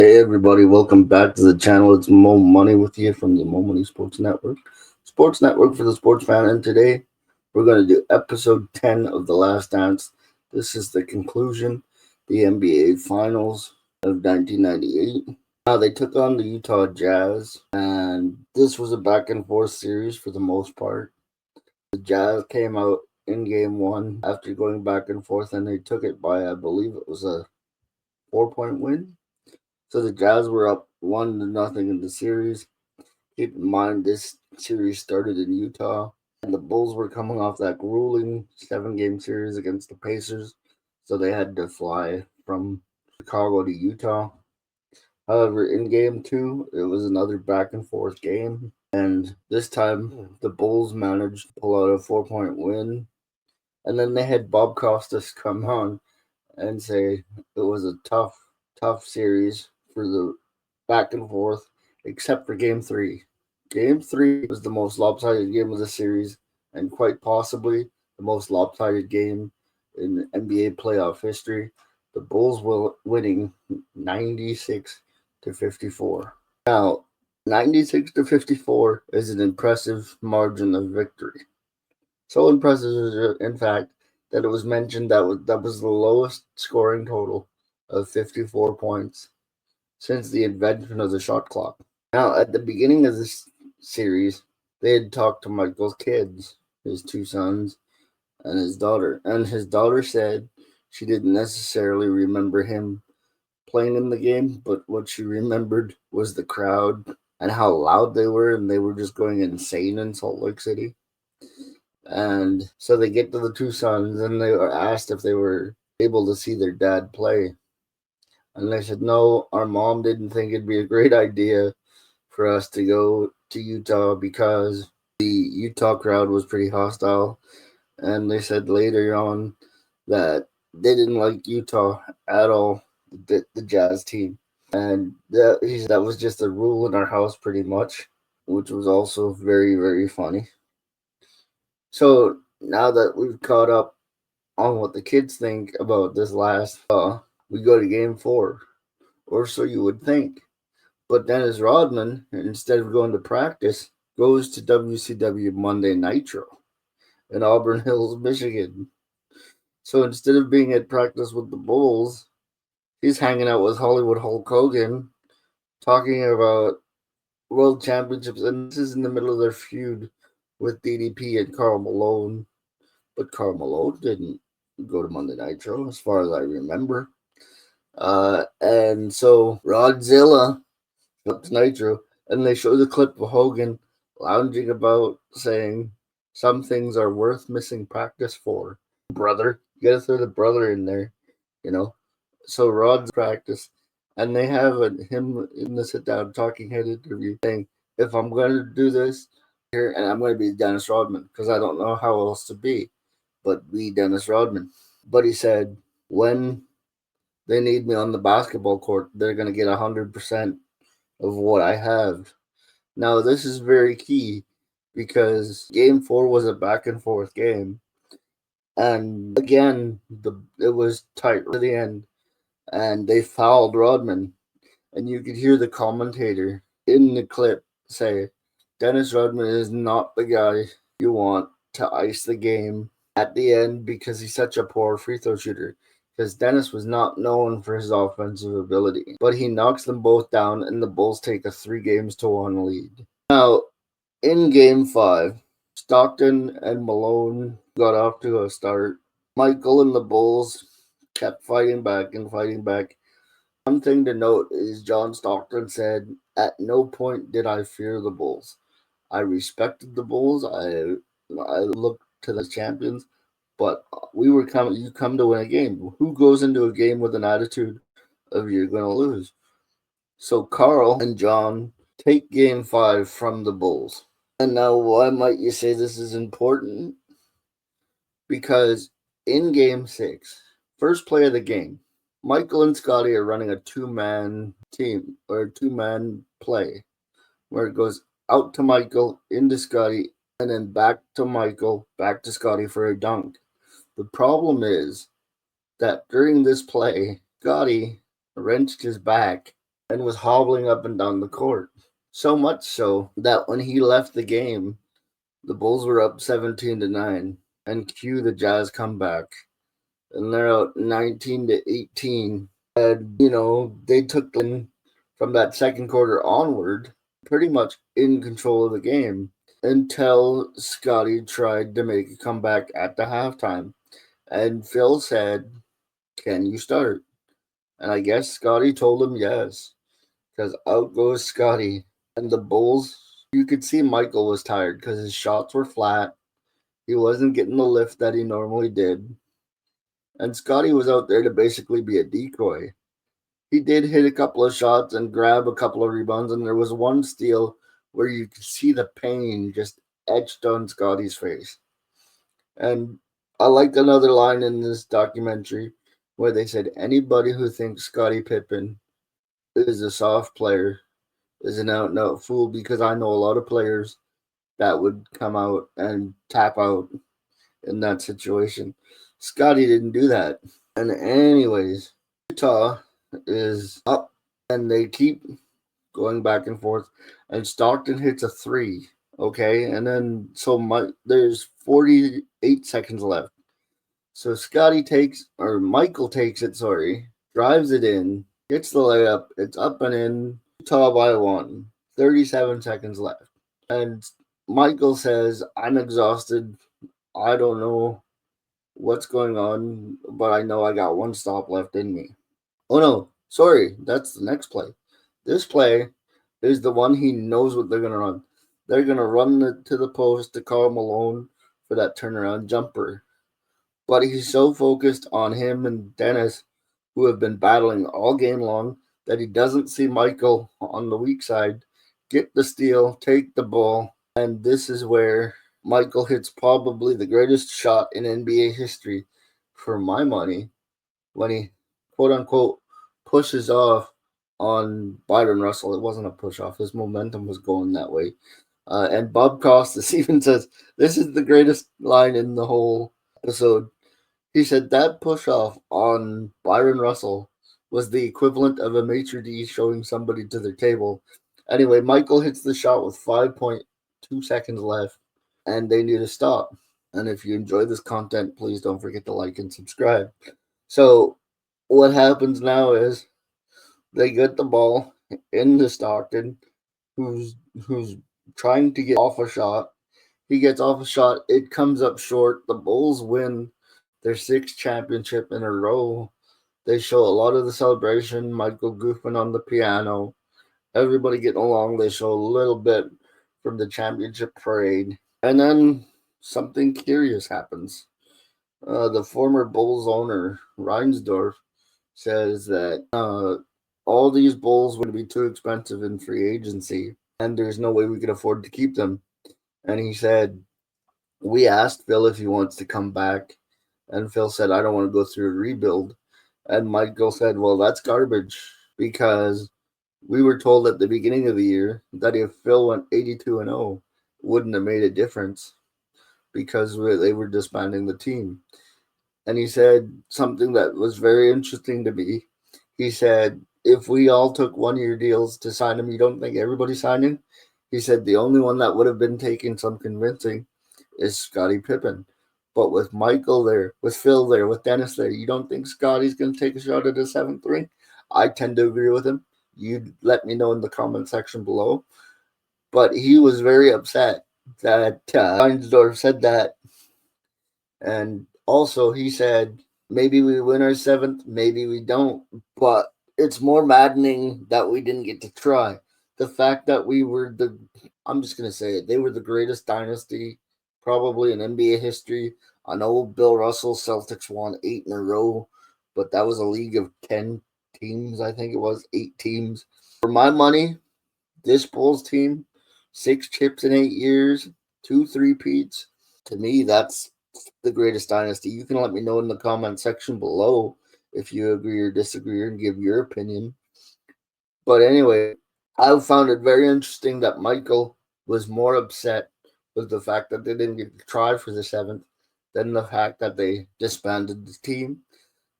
Hey everybody, welcome back to the channel. It's Mo Money with you from the Mo Money Sports Network for the sports fan. And today we're going to do episode 10 of The Last Dance. This is the conclusion, the NBA Finals of 1998. Now they took on the Utah Jazz, and this was a back and forth series for the most part. The Jazz came out in game one after going back and forth, and they took it by, I believe it was a 4-point win. So the Jazz were up 1-0 in the series. Keep in mind, this series started in Utah, and the Bulls were coming off that grueling 7-game series against the Pacers, so they had to fly from Chicago to Utah. However, in game two, it was another back and forth game, and this time the Bulls managed to pull out a 4-point win. And then they had Bob Costas come on and say it was a tough series for the back and forth, except for game three. Game three was the most lopsided game of the series, and quite possibly the most lopsided game in NBA playoff history. The Bulls were winning 96-54. Now, 96-54 is an impressive margin of victory. So impressive, in fact, that it was mentioned that was the lowest scoring total of 54 points since the invention of the shot clock. Now, at the beginning of this series, they had talked to Michael's kids, his two sons, and his daughter. And his daughter said she didn't necessarily remember him playing in the game, but what she remembered was the crowd and how loud they were, and they were just going insane in Salt Lake City. And so they get to the two sons, and they were asked if they were able to see their dad play. And they said, no, our mom didn't think it'd be a great idea for us to go to Utah because the Utah crowd was pretty hostile. And they said later on that they didn't like Utah at all, the Jazz team. And that was just a rule in our house pretty much, which was also very, very funny. So now that we've caught up on what the kids think about this last, we go to game four, or so you would think. But Dennis Rodman, instead of going to practice, goes to WCW Monday Nitro in Auburn Hills, Michigan. So instead of being at practice with the Bulls, he's hanging out with Hollywood Hulk Hogan, talking about world championships. And this is in the middle of their feud with DDP and Karl Malone. But Karl Malone didn't go to Monday Nitro, as far as I remember. And so Rodzilla up to Nitro, and they show the clip of Hogan lounging about, saying, "Some things are worth missing practice for, brother. You gotta throw the brother in there, you know." So Rod's practice, and they have him in the sit down talking head interview saying, "If I'm going to do this here, and I'm going to be Dennis Rodman, because I don't know how else to be, but be Dennis Rodman." But he said, when they need me on the basketball court, they're going to get 100% of what I have. Now, this is very key because game four was a back and forth game. And again, it was tight to the end, and they fouled Rodman. And you could hear the commentator in the clip say, Dennis Rodman is not the guy you want to ice the game at the end because he's such a poor free throw shooter. Because Dennis was not known for his offensive ability. But he knocks them both down, and the Bulls take a 3-1 lead. Now, in game five, Stockton and Malone got off to a start. Michael and the Bulls kept fighting back and fighting back. One thing to note is John Stockton said, "At no point did I fear the Bulls. I respected the Bulls. I looked to the champions, but you come to win a game. Who goes into a game with an attitude of you're going to lose?" So Karl and John take game five from the Bulls. And now, why might you say this is important? Because in game six, first play of the game, Michael and Scottie are running a two-man team or two-man play where it goes out to Michael, into Scottie, and then back to Michael, back to Scottie for a dunk. The problem is that during this play, Scottie wrenched his back and was hobbling up and down the court. So much so that when he left the game, the Bulls were up 17-9, and cue the Jazz comeback, and they're out 19-18. And they took them from that second quarter onward, pretty much in control of the game until Scottie tried to make a comeback at the halftime. And Phil said, "Can you start?" And I guess Scottie told him yes, because out goes Scottie. And the Bulls, you could see Michael was tired because his shots were flat. He wasn't getting the lift that he normally did. And Scottie was out there to basically be a decoy. He did hit a couple of shots and grab a couple of rebounds, and there was one steal where you could see the pain just etched on Scottie's face. And I liked another line in this documentary where they said anybody who thinks Scottie Pippen is a soft player is an out and out fool, because I know a lot of players that would come out and tap out in that situation. Scottie didn't do that. And anyways, Utah is up and they keep going back and forth, and Stockton hits a three. Okay, and then there's 48 seconds left. So Michael takes it, drives it in, gets the layup, it's up and in, Utah by one, 37 seconds left. And Michael says, "I'm exhausted. I don't know what's going on, but I know I got one stop left in me." Oh no, sorry, that's the next play. This play is the one he knows what they're going to run. They're going to run to the post to Karl Malone for that turnaround jumper. But he's so focused on him and Dennis, who have been battling all game long, that he doesn't see Michael on the weak side get the steal, take the ball, and this is where Michael hits probably the greatest shot in NBA history, for my money, when he quote unquote pushes off on Byron Russell. It wasn't a push off, his momentum was going that way. And Bob Costas even says, this is the greatest line in the whole episode. He said that push off on Byron Russell was the equivalent of a maitre d' showing somebody to their table. Anyway, Michael hits the shot with 5.2 seconds left, and they need to stop. And if you enjoy this content, please don't forget to like and subscribe. So what happens now is they get the ball into Stockton, who's trying to get off a shot. He gets off a shot. It comes up short. The Bulls win their sixth championship in a row. They show a lot of the celebration. Michael goofing on the piano. Everybody getting along. They show a little bit from the championship parade. And then something curious happens. The former Bulls owner, Reinsdorf, says that all these Bulls would be too expensive in free agency, and there's no way we could afford to keep them. And he said, we asked Phil if he wants to come back, and Phil said, I don't want to go through a rebuild. And Michael said, well, that's garbage, because we were told at the beginning of the year that if Phil went 82-0, it wouldn't have made a difference, because they were disbanding the team. And he said something that was very interesting to me. He said, if we all took 1-year deals to sign him, you don't think everybody signed him? He said the only one that would have been taking some convincing is Scottie Pippen. But with Michael there, with Phil there, with Dennis there, you don't think Scottie's going to take a shot at the seventh ring? I tend to agree with him. You let me know in the comment section below. But he was very upset that Reinsdorf said that. And also he said, maybe we win our seventh, maybe we don't. But it's more maddening that we didn't get to try. The fact that I'm just going to say it, they were the greatest dynasty probably in NBA history. I know Bill Russell, Celtics won 8 in a row, but that was a league of 10 teams, I think it was, 8 teams. For my money, this Bulls team, 6 chips in 8 years, 2 3-peats. To me, that's the greatest dynasty. You can let me know in the comment section below if you agree or disagree and give your opinion. But anyway, I found it very interesting that Michael was more upset with the fact that they didn't get to try for the seventh than the fact that they disbanded the team.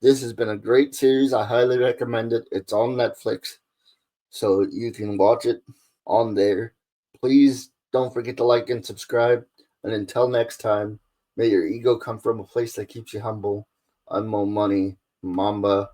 This has been a great series. I highly recommend it. It's on Netflix. so you can watch it on there. Please don't forget to like and subscribe. And until next time, may your ego come from a place that keeps you humble. I'm Mo Money, Mamba